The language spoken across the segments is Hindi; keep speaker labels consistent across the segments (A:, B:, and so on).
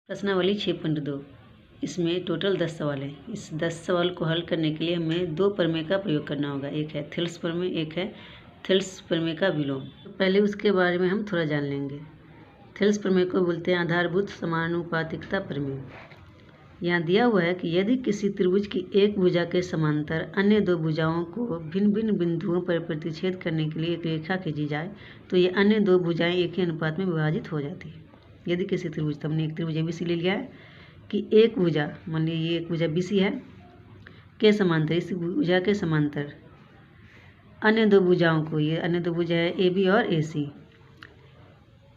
A: प्रश्नावली 6.2 इसमें टोटल 10 सवाल हैं। इस 10 सवाल को हल करने के लिए हमें 2 प्रमेय का प्रयोग करना होगा। एक है थेल्स प्रमेय, एक है थेल्स प्रमेय का विलोम। तो पहले उसके बारे में हम थोड़ा जान लेंगे। थेल्स प्रमेय को बोलते हैं आधारभूत समानुपातिकता प्रमेय। यहाँ दिया हुआ है कि यदि किसी त्रिभुज की एक भुजा के समांतर अन्य दो भुजाओं को भिन्न भिन्न बिंदुओं पर प्रतिच्छेद करने के लिए एक रेखा खींची जाए तो ये अन्य दो भुजाएं एक ही अनुपात में विभाजित हो जाती है। यदि किसी त्रिभुज, तो हमने एक त्रिभुज ABC ले लिया है कि एक भुजा, मान लीजिए ये एक भुजा BC है, के समांतर, इस भुजा के समांतर अन्य दो भुजाओं को, ये अन्य दो भुजा है AB और AC,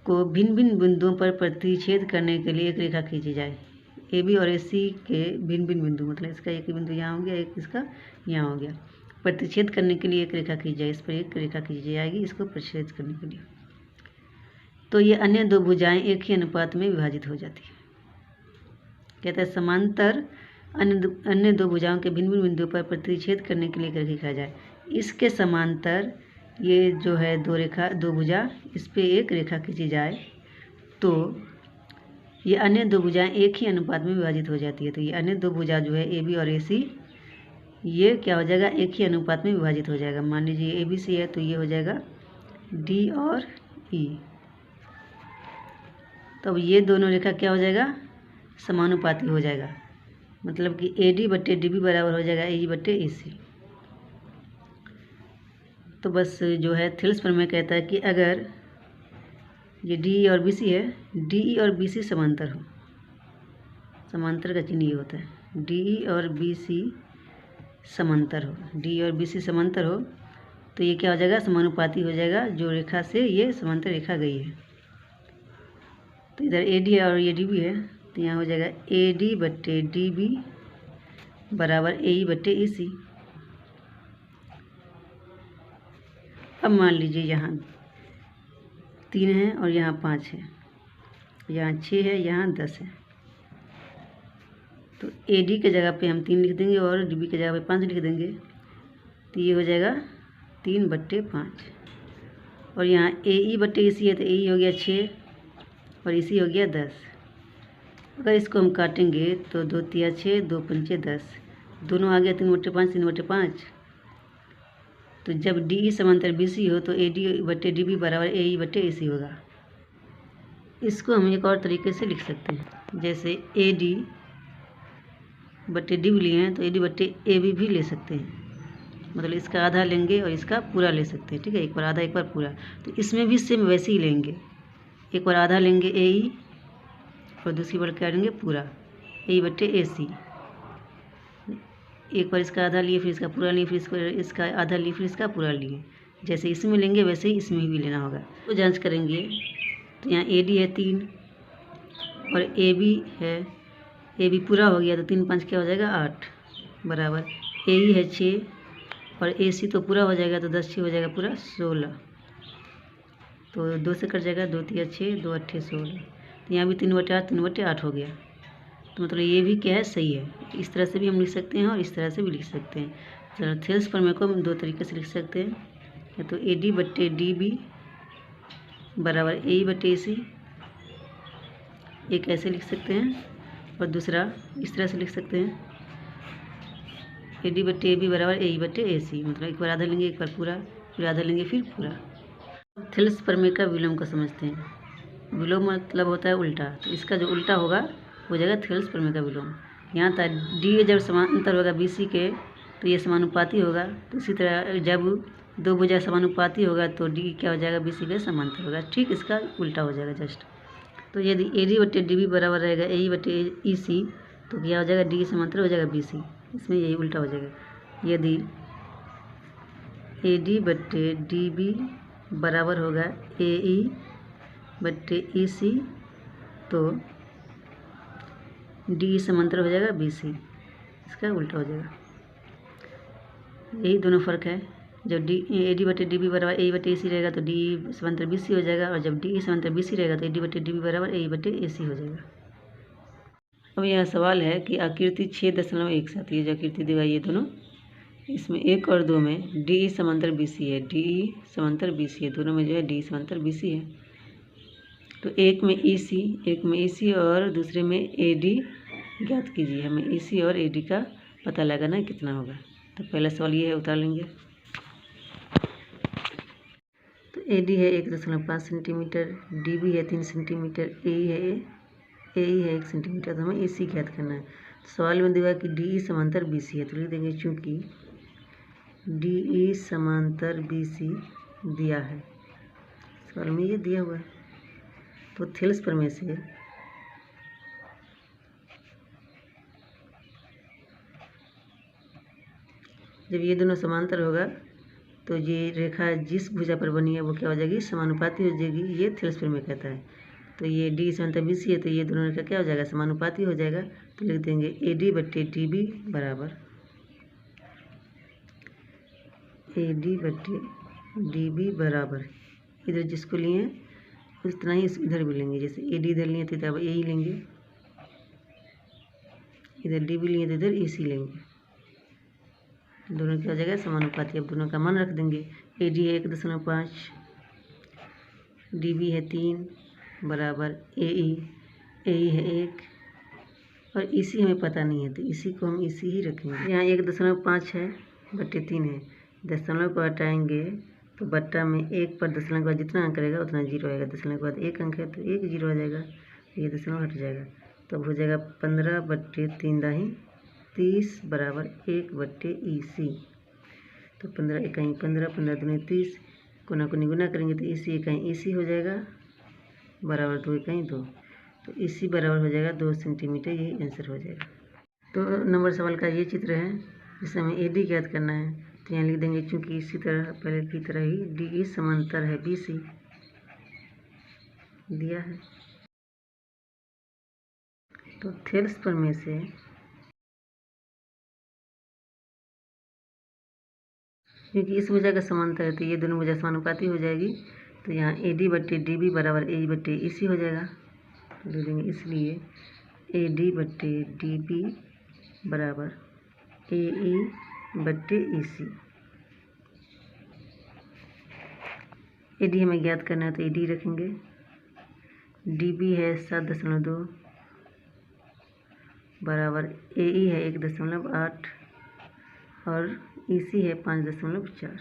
A: को भिन्न भिन्न बिंदुओं पर प्रतिच्छेद करने के लिए एक रेखा खींची जाए। AB और AC के भिन्न भिन्न बिंदु, मतलब इसका एक बिंदु यहाँ हो गया, एक इसका यहाँ हो गया। प्रतिच्छेद करने के लिए एक रेखा खींची जाए, इस पर एक रेखा खींची जाएगी इसको प्रतिच्छेद करने के लिए। तो ये अन्य दो भुजाएं एक ही अनुपात में विभाजित हो जाती है। कहता है समांतर अन्य दो भुजाओं के भिन्न भिन्न बिंदुओं पर प्रतिच्छेद करने के लिए एक रेखा जाए। इसके समांतर ये जो है दो भुजा, इस पे एक रेखा खींची जाए तो ये अन्य दो भुजाएं एक ही अनुपात में विभाजित हो जाती है। तो ये अन्य दो भुजा जो है AB और AC, ये क्या हो जाएगा, एक ही अनुपात में विभाजित हो जाएगा। मान लीजिए ABC है तो ये हो जाएगा D और E। तो अब ये दोनों रेखा क्या हो जाएगा, समानुपाती हो जाएगा। मतलब कि AD/DB बराबर हो जाएगा AE/AC। तो बस जो है थेल्स प्रमेय कहता है कि अगर ये DE और BC है, DE और BC समांतर हो, समांतर का चिन्ह ये होता है, DE और BC समांतर हो, DE और BC समांतर हो तो ये क्या हो जाएगा, समानुपाती हो जाएगा जो रेखा से ये समांतर रेखा गई है। तो इधर AD है और ये DB है, तो यहाँ हो जाएगा AD/DB बराबर AE/AC। अब मान लीजिए यहाँ 3 है और यहाँ 5 है, यहाँ 6 है, यहाँ 10 है। तो AD के जगह पे हम 3 लिख देंगे और DB के जगह पे 5 लिख देंगे, तो ये हो जाएगा 3/5। और यहाँ AE/AC है तो AE हो गया 6 और AC हो गया 10। अगर इसको हम काटेंगे तो 2 तिया 6, 2 पंचे 10, दोनों आ गया 3/5, 3/5। तो जब DE समांतर BC हो तो AD/DB बराबर AE/AC होगा। इसको हम एक और तरीके से लिख सकते हैं, जैसे AD/DB लिए हैं तो AD/AB भी ले सकते हैं। मतलब इसका आधा लेंगे और इसका पूरा ले सकते हैं, ठीक है, एक बार आधा एक बार पूरा। तो इसमें भी सेम वैसे ही लेंगे, एक बार आधा लेंगे AE और दूसरी बार क्या लेंगे पूरा, AE/AC। एक बार इसका आधा लिए, फिर इसका पूरा लिए, फिर इसका आधा लिए, फिर इसका पूरा लिए। जैसे इसमें लेंगे वैसे ही इसमें भी लेना होगा। तो जांच करेंगे तो यहाँ AD है 3 और AB है, AB पूरा हो गया तो 3×5 क्या हो जाएगा 8 बराबर AE है 6 और AC तो पूरा हो जाएगा तो 10 6 हो जाएगा पूरा 16। तो 2 से कट जाएगा, 2 तिया 6, 2 8 16। तो यहाँ भी 3/8 3/8 हो गया। तो मतलब ये भी क्या है, सही है। इस तरह से भी हम लिख सकते हैं और इस तरह से भी लिख सकते हैं। चलो थेल्स प्रमेय को हम 2 तरीके से लिख सकते हैं, या तो AD/DB बराबर AE/AC, एक ऐसे लिख सकते हैं, और दूसरा इस तरह से लिख सकते हैं AD/AB बराबर AE/AC। मतलब एक बार आधा लेंगे, एक बार पूरा, फिर आधा लेंगे, फिर पूरा। थेल्स प्रमेय का विलोम को समझते हैं। विलोम मतलब होता है उल्टा, तो इसका जो उल्टा होगा हो जाएगा थेल्स प्रमेय का विलोम। यहाँ था D जब समांतर होगा BC के तो ये समानुपाती होगा। तो इसी तरह जब दो भुजा समानुपाती होगा तो D क्या हो जाएगा, BC के समांतर होगा। ठीक इसका उल्टा हो जाएगा जस्ट। तो यदि AD/DB बराबर रहेगा AE/AC तो क्या हो जाएगा, D समांतर हो जाएगा BC, इसमें यही उल्टा हो जाएगा। यदि AD/DB बराबर होगा AE/AC तो D समांतर हो जाएगा BC, इसका उल्टा हो जाएगा। यही दोनों फ़र्क है। जब AD/DB बराबर AE/AC रहेगा तो D समांतर BC हो जाएगा, और जब DE समांतर BC रहेगा तो AD/DB बराबर AE/AC हो जाएगा। अब यह सवाल है कि आकृति 6.17, ये जो आकृति दी गई है दोनों, इसमें 1 और 2 में DE समांतर BC है, DE समांतर BC है, दोनों में जो है DE समांतर BC है। तो एक में EC और दूसरे में AD ज्ञात कीजिए। हमें EC और AD का पता लगाना कितना होगा। तो पहला सवाल ये है, उतार लेंगे। तो AD है 1.5 सेंटीमीटर, DB है 3 सेंटीमीटर, AE है 1 सेंटीमीटर। तो हमें AC ज्ञात करना है। तो सवाल में दिया कि DE समांतर BC है, तो लिख देंगे चूँकि DE समांतर BC दिया है, सवाल में ये दिया हुआ है। तो थेल्स प्रमेय से जब ये दोनों समांतर होगा तो ये रेखा जिस भुजा पर बनी है वो क्या हो जाएगी, समानुपाती हो जाएगी। ये थेल्स प्रमेय कहता है। तो ये DE समांतर BC है, तो ये दोनों रेखा क्या हो जाएगा, समानुपाती हो जाएगा। तो लिख देंगे AD बट्टे DB बराबर AD बट्टे DB बराबर, इधर जिसको लिए उतना ही इधर भी लेंगे। जैसे AD इधर लिए तो इधर AE लेंगे, इधर DB लिए तो इधर EC लेंगे। दोनों क्या हो जाएगा, समानुपाती। अब दोनों का मान रख देंगे। AD है 1.5, DB है 3 बराबर AE है 1 और EC हमें पता नहीं है, तो इसी को हम EC ही रखेंगे। यहाँ 1.5 है बट्टे 3 है, दशमलव को हटाएंगे तो बट्टा में 1 पर दशमलव के बाद जितना अंक रहेगा उतना 0 आएगा। दशमलव के बाद 1 अंक है तो 1 0 आ जाएगा, ये दशमलव हट जाएगा। तब हो जाएगा 15 बट्टे 3 दाही 30 बराबर 1 बट्टे EC। तो 15 इकाई 15, 15 दूनी 30, कोना को निगुना करेंगे तो EC इकाई EC हो जाएगा बराबर 2 इकाई 2। तो EC बराबर हो जाएगा 2 सेंटीमीटर, ये आंसर हो जाएगा। तो नंबर सवाल का ये चित्र है जिसे हमें AD ज्ञात करना है। तो यहाँ लिख देंगे चूँकि इसी तरह पहले की तरह ही DE समांतर है BC दिया है। तो थेल्स प्रमेय से क्योंकि इस भुजा का समांतर है तो ये दोनों भुजा समानुपाती हो जाएगी। तो यहाँ AD बट्टे DB बराबर AE बट्टे EC हो जाएगा। तो लिख देंगे इसलिए AD बट्टे DB बराबर AE बट्टे EC। AD हमें ज्ञात करना है तो AD रखेंगे। DB है 7.2 बराबर AE है 1.8 और EC है 5.4।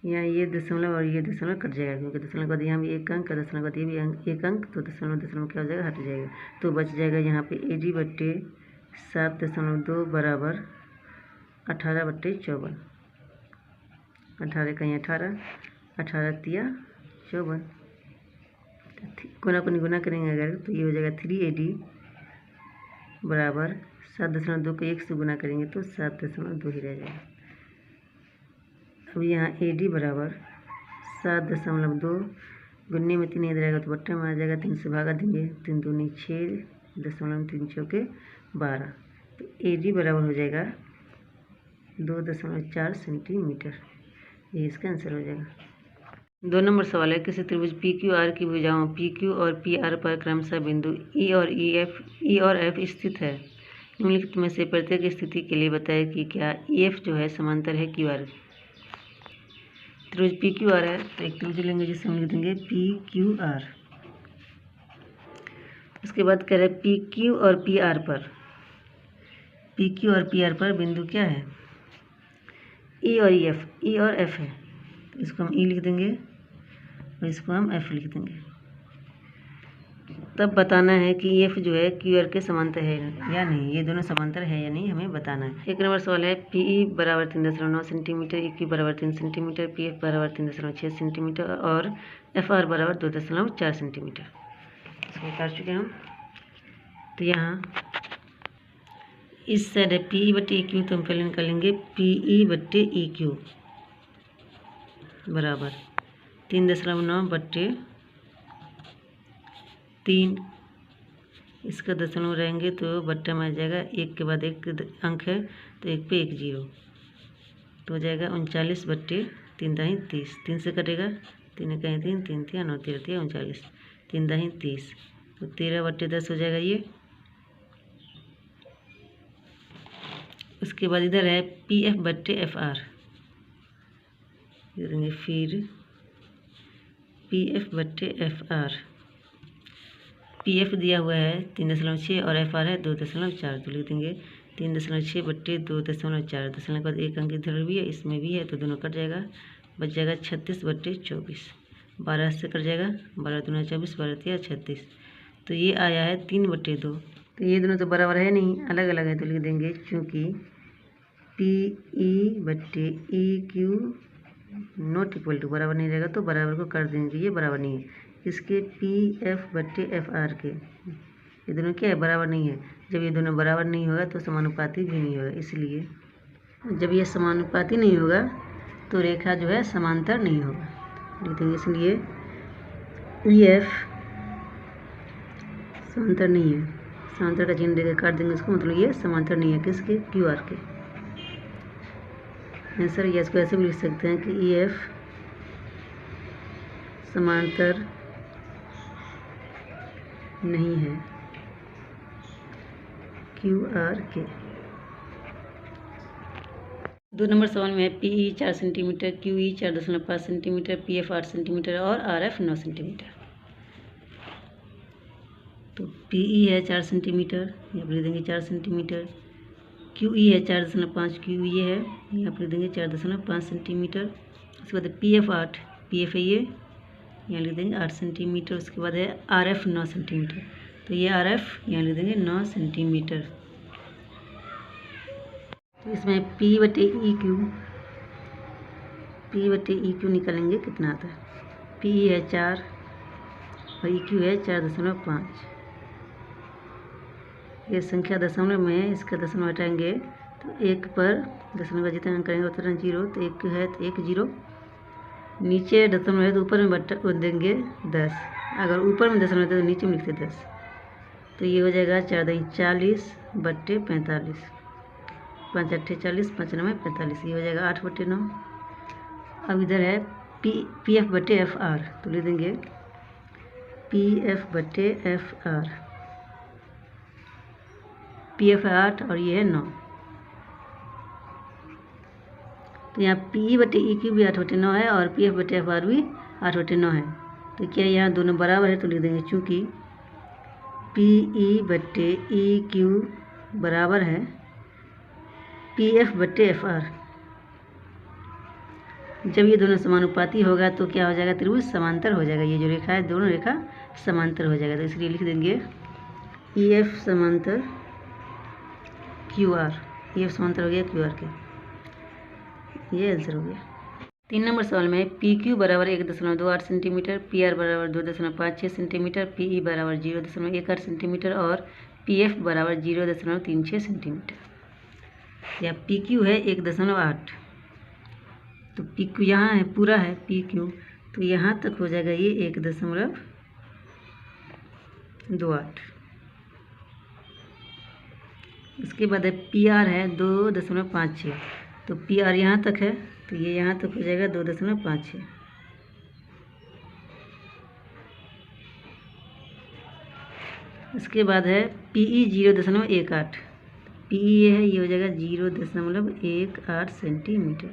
A: यहाँ ये दशमलव और ये दशमलव कट जाएगा क्योंकि दशमलव के बाद यहाँ भी 1 अंक, दशमलव के बाद ये भी 1 अंक, तो दशमलव क्या हो जाएगा, हट जाएगा। तो बच जाएगा यहाँ पे AD बट्टे 7.2 बराबर 18 बट्टे 54। 18 कहीं 18, 18 तिया 54, कोना को निगुना करेंगे अगर तो ये हो जाएगा 3AD बराबर 7.2 को 1 से गुना करेंगे तो 7.2 ही रह जाएगा। अब यहाँ AD बराबर 7.2 गुन्ने में 3 इधर आएगा तो बट्टे में आ जाएगा, 3 से भागा देंगे, 3 दूनी 6 दशमलव 3 चौके 12। तो AD बराबर हो जाएगा 2.4 सेंटीमीटर, ये इसका आंसर हो जाएगा। 2 नंबर सवाल है, किसी त्रिभुज PQR की भुजाओं PQ और PR पर क्रमशः बिंदु E और F स्थित है। निम्नलिखित में से प्रत्येक स्थिति के लिए बताएं कि क्या EF जो है समांतर है QR। त्रिभुज PQR है तो एक त्रिभुज लेंगे जिसे हम लिख देंगे PQR। उसके बाद कह रहे हैं PQ और PR पर बिंदु क्या है, E और F है। तो इसको हम E लिख देंगे और इसको हम F लिख देंगे। तब बताना है कि EF जो है QR के समांतर है या नहीं, ये दोनों समांतर है या नहीं हमें बताना है। 1 नंबर सवाल है, PE बराबर 3.9 सेंटीमीटर, EQ बराबर 3 सेंटीमीटर, PF बराबर 3.6 सेंटीमीटर और FR बराबर 2.4 सेंटीमीटर। इसको उतार चुके हैं हम। तो यहाँ इस साइड है PE बट्टे EQ, तो हम पहले निकालेंगे PE बट्टे EQ बराबर 3.9 बट्टे 3, इसका दशमलव रहेंगे तो बट्टा में आ जाएगा, 1 के बाद 1 अंक है तो 1 पे 1 0, तो हो जाएगा 39 बट्टे 3 दाही 30। 3 से कटेगा, 3 कहीं 3, 3 थिया 9 13 थिया 39, 3 दाही 30, तो 13 बट्टे 10 हो जाएगा ये। उसके बाद इधर है PF बट्टे FR, देंगे फिर PF बट्टे FR। PF दिया हुआ है 3.6 और FR है 2.4, तो लिख देंगे 3.6 बट्टे 2.4। दशमलव के बाद एक अंक इधर भी है, इसमें भी है, तो दोनों कट जाएगा, बच जाएगा 36 बट्टे 24। 12 से कट जाएगा, 12 दूना 24, 12 तिया 36। तो ये आया है 3/2। तो ये दोनों तो बराबर है नहीं, अलग अलग है, तो लिख देंगे चूँकि PE बट्टे EQ नॉट इक्वल टू, बराबर नहीं रहेगा तो बराबर को कर देंगे, ये बराबर नहीं है इसके PF बट्टे FR के। ये दोनों क्या है, बराबर नहीं है। जब ये दोनों बराबर नहीं होगा तो समानुपाती भी नहीं होगा, इसलिए जब ये समानुपाती नहीं होगा तो रेखा जो है समांतर नहीं होगा, लिख देंगे। इसलिए EF समांतर नहीं है, समांतर का चिन्ह देकर काट देंगे इसको, मतलब ये समांतर नहीं है किसके, QR के। आंसर ये इसको ऐसे भी लिख सकते हैं कि EF समांतर नहीं है QR के। 2 नंबर सवाल में है PE 4 centimetre, QE 4.5 centimetre, PF 8 centimetre और RF 9 सेंटीमीटर। तो PE है 4 सेंटीमीटर, यहाँ पर लिख देंगे 4 सेंटीमीटर। QE है 4.5, QE ये है, यहाँ पर लिख देंगे 4.5 सेंटीमीटर। उसके बाद PF 8, PF है ये, यहाँ लिख देंगे 8 सेंटीमीटर। उसके बाद है RF 9 सेंटीमीटर, तो ये RF यहाँ लिख देंगे 9 सेंटीमीटर। तो इसमें P बटे EQ निकालेंगे, कितना आता है। PE है 4 और EQ है 4.5। ये संख्या दशमलव में है, इसका दशमलव हटाएंगे तो 1 पर दशमलव का जितना अंक करेंगे उतना 0, तो 1 है तो 1 0, नीचे दशमलव है तो ऊपर में बट्टा देंगे 10, अगर ऊपर में दशमलव है तो नीचे में लिखते 10। तो ये हो जाएगा 4×40 बट्टे 45, 5 8 40, 5 9 45, ये हो जाएगा 8/9। अब इधर है PF बट्टे FR, तो लिख देंगे PF बट्टे FR। PF है 8 और ये है 9, तो यहाँ PE बटे EQ भी 8/9 है और PF बटे FR भी 8/9 है। तो क्या यहाँ दोनों बराबर है, तो लिख देंगे चूँकि PE बटे EQ बराबर है PF बटे FR। जब ये दोनों समानुपाती होगा तो क्या हो जाएगा, त्रिभुज समांतर हो जाएगा। ये जो रेखा है दोनों रेखा समांतर हो जाएगा, तो इसलिए लिख देंगे EF समांतर QR। EF समांतर हो गया QR के, ये आंसर हो गया। 3 नंबर सवाल में PQ बराबर 1.28 सेंटीमीटर, PR बराबर 2.56 सेंटीमीटर, PE बराबर 0.18 सेंटीमीटर और PF बराबर 0.36 सेंटीमीटर। या PQ है 1.8, तो PQ यहाँ है, पूरा है PQ, तो यहाँ तक हो जाएगा ये 1.28। उसके बाद है PR है 2.56, तो PR यहाँ तक है, तो ये यहाँ तक हो जाएगा 2.56। इसके बाद है PE 0.18, PE ये है, ये हो जाएगा 0.18 सेंटीमीटर।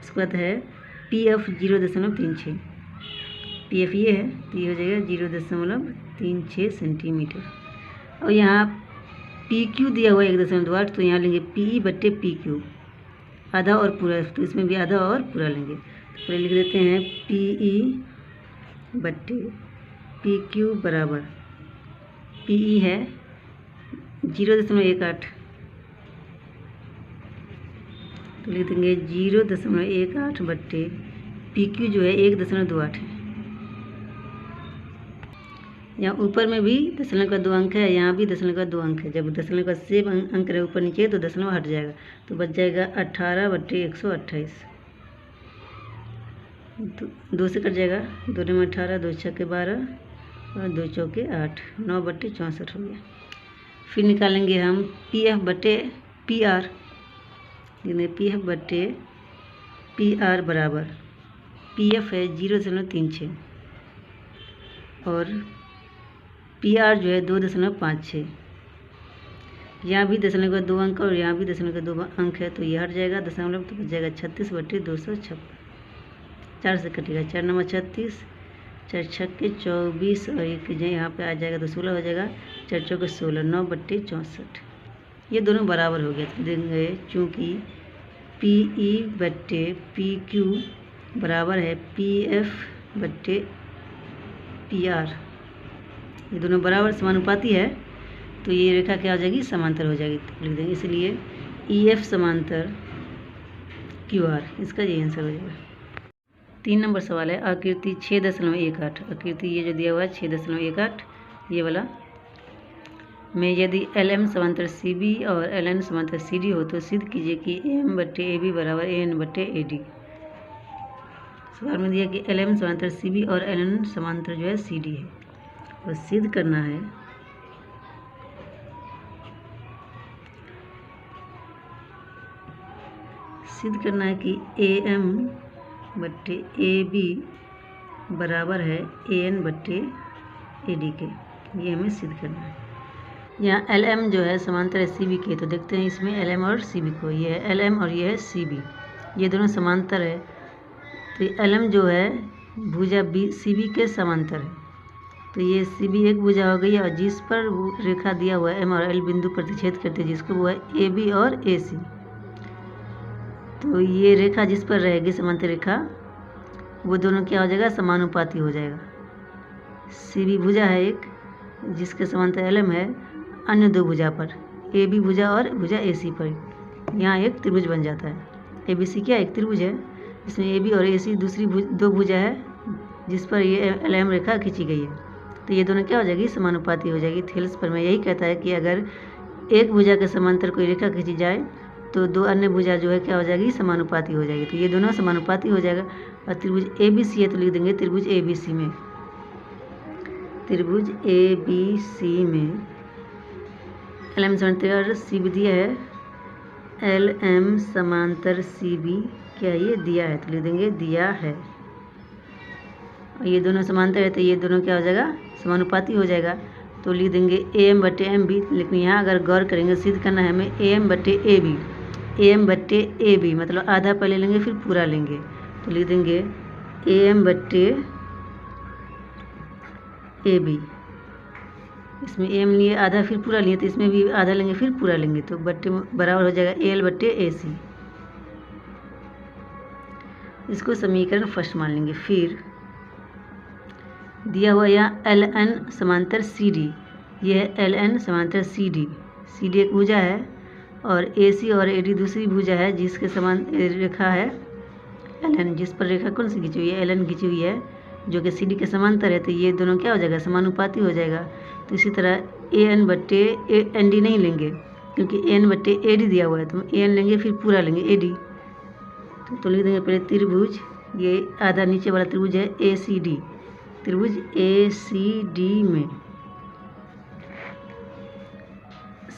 A: उसके बाद है PF 0.36, PF ये है, तो ये हो जाएगा 0.36 सेंटीमीटर। और यहाँ PQ दिया हुआ है 1.8, तो यहाँ लेंगे PE बट्टे PQ, आधा और पूरा, तो इसमें भी आधा और पूरा लेंगे। तो पहले लिख देते हैं PE बट्टे PQ बराबर, PE है 0.18, तो लिख देंगे 0.18 बट्टे PQ जो है 1.28 है। यहाँ ऊपर में भी दशमलव का 2 अंक है, यहाँ भी दशमलव का 2 अंक है। जब दशमलव का सेम अंक रहे ऊपर नीचे तो दशमलव हट जाएगा, तो बच जाएगा 18/128। 2 से कट जाएगा, 2 में 18, 2 छक्के 12 और 2 चौके 8, 9/64 हो गया। फिर निकालेंगे हम PF बटे PR, PF बटे PR बराबर, PF है 0.36 और PR जो है 2.56। यहाँ भी दशमलव का 2 अंक और यहाँ भी दशमलव का 2 अंक है, तो ये हट जाएगा दशमलव, तो बच जाएगा 36/256। 4 से कटेगा, 4 9 36, 4 छक्के 24 और 1 यहाँ पे आ जाएगा तो 16 हो जाएगा। 4 चौके 16, 9/64। ये दोनों बराबर हो गए तो देंगे चूँकि PE/PQ बराबर है PF/PR। ये दोनों बराबर समानुपाती है तो ये रेखा क्या हो जाएगी, समांतर हो जाएगी, तो लिख देंगे। इसलिए EF समांतर QR, इसका ये आंसर हो जाएगा। 3 नंबर सवाल है आकृति 6.18। आकृति ये जो दिया हुआ है 6.18 ये वाला में यदि LM समांतर CB और LN समांतर CD हो तो सिद्ध कीजिए कि AM/AB बराबर AN/AD। सवाल में दिया कि LM समांतर CB और LN समांतर जो है CD है और सिद्ध करना है कि AM/AB बराबर है AN/AD के। ये हमें सिद्ध करना है। यहाँ LM जो है समांतर है CB के, तो देखते हैं इसमें LM और CB को। ये है LM और ये है CB, ये दोनों समांतर है। तो LM जो है भुजा CB के समांतर है, तो ये CB एक भुजा हो गई और जिस पर रेखा दिया हुआ है M और L बिंदु प्रतिच्छेद करते हैं जिसको वो है AB और AC। तो ये रेखा जिस पर रहेगी समांतर रेखा वो दोनों क्या हो जाएगा, समानुपाती हो जाएगा। CB भुजा है एक जिसके समांतर LM है, अन्य 2 भुजा पर AB भुजा और भुजा AC पर यहाँ एक त्रिभुज बन जाता है। ABC क्या एक त्रिभुज है, इसमें AB और AC दूसरी 2 भुजा है जिस पर ये LM रेखा खींची गई है, तो ये दोनों क्या हो जाएगी, समानुपाती हो जाएगी। थेल्स पर मैं यही कहता है कि अगर एक भुजा के समांतर कोई रेखा खींची जाए तो 2 अन्य भुजा जो है क्या हो जाएगी, समानुपाती हो जाएगी। तो ये दोनों समानुपाती हो जाएगा। और त्रिभुज ABC है तो लिख देंगे त्रिभुज ABC में, त्रिभुज ABC में LM समांतर CB दिया है, LM समांतर CB क्या ये दिया है, तो लिख देंगे दिया है। और ये दोनों समांतर है तो ये दोनों क्या हो जाएगा, समानुपाती हो जाएगा, तो लिख देंगे AM/MB। लेकिन यहाँ अगर गौर करेंगे सिद्ध करना है हमें AM/AB, AM/AB मतलब आधा पहले लेंगे फिर पूरा लेंगे, तो लिख देंगे AM/AB। इसमें AM लिए आधा फिर पूरा लिए तो इसमें भी आधा लेंगे फिर पूरा लेंगे, तो बट्टे बराबर हो जाएगा AL/AC। इसको समीकरण फर्स्ट मान लेंगे। फिर दिया हुआ यहाँ LN समांतर CD, ये है LN समांतर CD एक भुजा है और AC और AD दूसरी भुजा है जिसके समान रेखा है LN, जिस पर रेखा कौन सी खींची हुई है, LN खींची हुई है जो कि CD के समांतर है, तो ये दोनों क्या हो जाएगा, समानुपाती हो जाएगा। तो इसी तरह AN/ND नहीं लेंगे क्योंकि AN/AD दिया हुआ है, तो AN लेंगे फिर पूरा लेंगे AD। तो लिख देंगे पहले त्रिभुज, ये आधा नीचे वाला त्रिभुज है ACD, त्रिभुज ACD में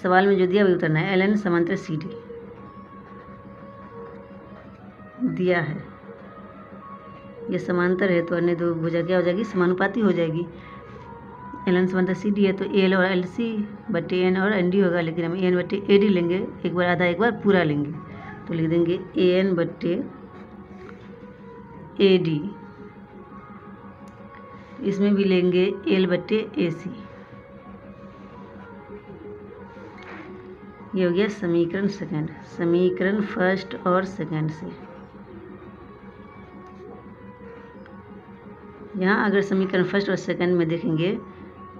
A: सवाल में जो दिया वही उतरना है। LN समांतर CD दिया है, ये समांतर है तो अन्य 2 भुजा क्या हो जाएगी, समानुपाती हो जाएगी। LN समांतर CD है तो AL और LC/AN और ND होगा, लेकिन हम AN/AD लेंगे, एक बार आधा एक बार पूरा लेंगे, तो लिख देंगे AN/AD। इसमें भी लेंगे L/AC। ये हो गया समीकरण सेकंड। समीकरण फर्स्ट और सेकंड से यहाँ अगर समीकरण फर्स्ट और सेकंड में देखेंगे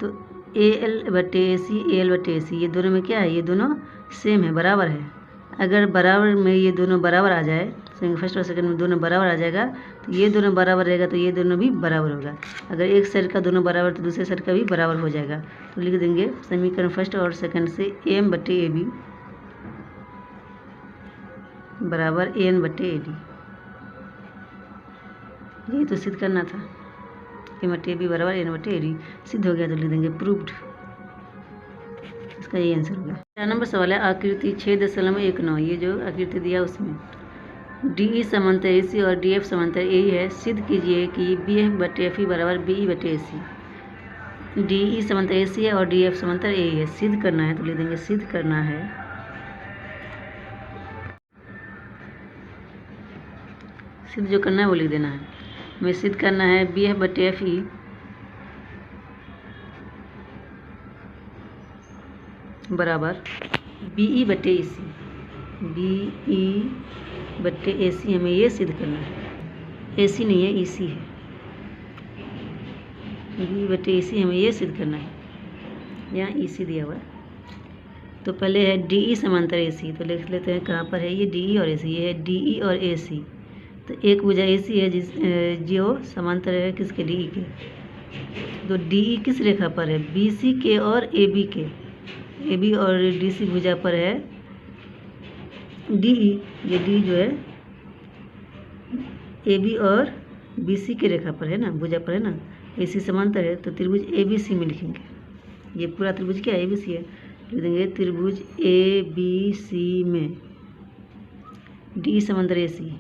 A: तो AL/AC ये दोनों में क्या है, ये दोनों सेम है, बराबर है। अगर बराबर में ये दोनों बराबर आ जाए, फर्स्ट और सेकंड में दोनों बराबर आ जाएगा तो ये दोनों बराबर रहेगा तो ये दोनों भी बराबर होगा। अगर एक साइड का दोनों बराबर तो दूसरे साइड का भी बराबर हो जाएगा, तो लिख देंगे समीकरण फर्स्ट और सेकंड से AM/AB बराबर AN/AD। यही तो सिद्ध करना था, AM/AB बराबर AN/AD सिद्ध हो गया, तो लिख देंगे प्रूव्ड। इसका ये आंसर हो गया। 4 नंबर सवाल है आकृति 6.19। ये जो आकृति दिया उसमें DE समांतर AC और DF समांतर AE है, सिद्ध कीजिए कि BF/FE बराबर BE/AC। DE समांतर AC है और DF समांतर AE है, सिद्ध करना है, तो लिख देंगे सिद्ध करना है सिद्ध जो करना है वो लिख देना है। हमें सिद्ध करना है BF/FE बराबर बी ई बटे ए सी, बी ई बटे ए सी हमें ये सिद्ध करना है, ए सी नहीं है ई सी है, बी बटे ए सी हमें ये सिद्ध करना है, यहाँ ई सी दिया हुआ है। तो पहले है डी ई समांतर ए सी, तो लिख लेते हैं कहाँ पर है ये, डी ई और ए सी, ये है डी ई और ए सी। तो एक भुजा ए सी है जो समांतर है किसके, डी ई के। तो डी ई किस रेखा पर है, बी सी के और ए बी के, ए बी और डी सी भुजा पर है डी ई, ये डी जो है ए बी और बी सी के रेखा पर है ना, भुजा पर है ना, ए सी समांतर है। तो त्रिभुज ए बी सी में लिखेंगे, ये पूरा त्रिभुज क्या है, ए बी सी है, लिख देंगे त्रिभुज ए बी सी में डी समांतर ए सी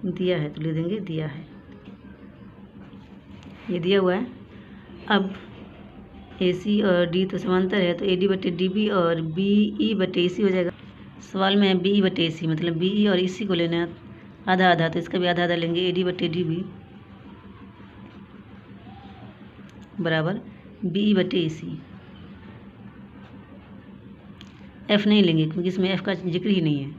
A: दिया है, तो लिख देंगे दिया है, ये दिया हुआ है। अब ए सी और डी तो समांतर है, तो ए डी बटे डी बी और बी ई बटे ए सी हो जाएगा। सवाल में है बी ई बटे ए सी, मतलब बी ई और ई सी को लेना है आधा आधा, तो इसका भी आधा आधा लेंगे, ए डी बटे डी बी बराबर बी ई बटे ए सी। एफ नहीं लेंगे क्योंकि इसमें एफ का जिक्र ही नहीं है।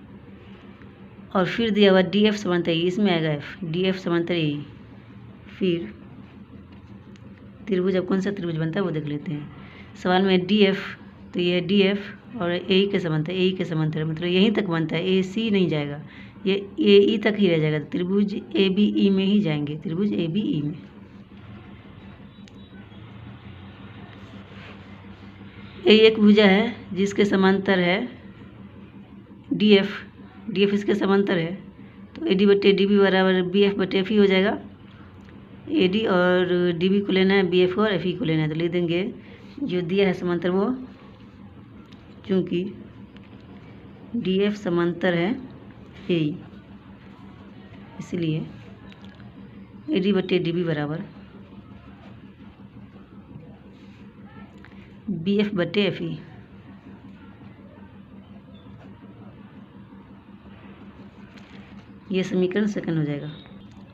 A: और फिर दिया हुआ डी एफ समांतर ए, इसमें आएगा एफ, डी एफ समांतर ए। फिर त्रिभुज, अब कौन सा त्रिभुज बनता है वो देख लेते हैं। सवाल में डी एफ, तो ये है डी एफ और ए के समांतर, ए के समांतर मतलब यहीं तक बनता है, ए सी नहीं जाएगा, ये ए ई तक ही रह जाएगा, त्रिभुज ए बी ई में ही जाएंगे, त्रिभुज ए बी ई में। ए एक भुजा है जिसके समांतर है डी एफ, डी एफ इसके समांतर है, तो ए डी बटे डी बी बराबर बी एफ बटे एफ ई हो जाएगा। ए डी और डी बी को लेना है, बी एफ और एफ ई को लेना है, तो लिख देंगे जो दिया है समांतर वो, चूँकि डी एफ समांतर है ए ई, इसलिए ए डी बटे डी बी बराबर बी एफ बटे एफ ई। ये समीकरण सेकंड हो जाएगा।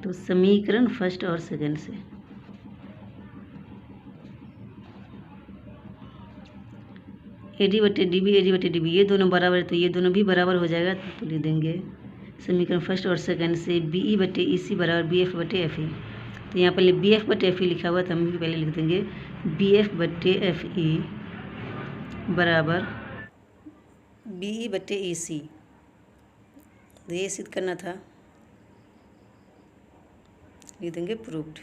A: तो समीकरण फर्स्ट और सेकंड से ए डी बटे डी बी, ए डी बटे डी बी ये दोनों बराबर है, तो ये दोनों भी बराबर हो जाएगा, तो लिख देंगे समीकरण फर्स्ट और सेकंड से बी ई बटे ई सी बराबर बी एफ बटे एफ ई। तो यहाँ पर बी एफ बटे एफ ई लिखा हुआ है, तो हम भी पहले लिख देंगे बी एफ बटे एफ ई बराबर बी ई बटे ई सी। ये सिद्ध करना था, लिख देंगे प्रूव्ड।